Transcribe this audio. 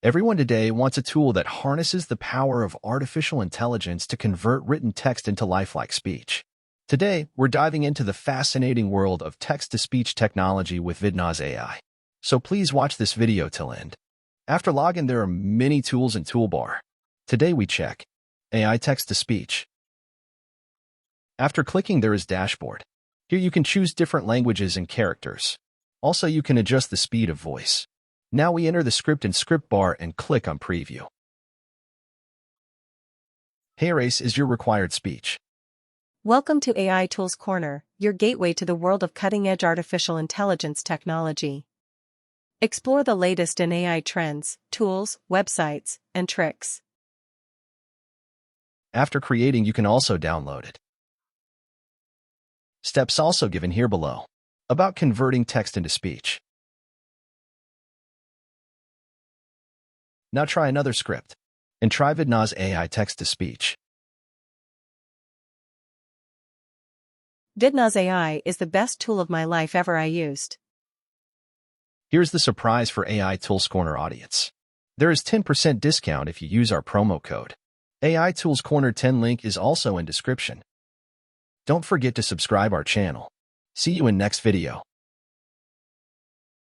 Everyone today wants a tool that harnesses the power of artificial intelligence to convert written text into lifelike speech. Today, we're diving into the fascinating world of text-to-speech technology with Vidnoz AI. So please watch this video till end. After login, there are many tools in toolbar. Today we check AI text-to-speech. After clicking, there is dashboard. Here you can choose different languages and characters. Also, you can adjust the speed of voice. Now we enter the script in script bar and click on preview. Hey Erase is your required speech. Welcome to AI Tools Corner, your gateway to the world of cutting-edge artificial intelligence technology. Explore the latest in AI trends, tools, websites, and tricks. After creating, you can also download it. Steps also given here below. About converting text into speech. Now try another script. And try Vidnoz AI Text-to-Speech. Vidnoz AI is the best tool of my life ever I used. Here's the surprise for AI Tools Corner audience. There is 10% discount if you use our promo code. AI Tools Corner 10 link is also in description. Don't forget to subscribe our channel. See you in next video.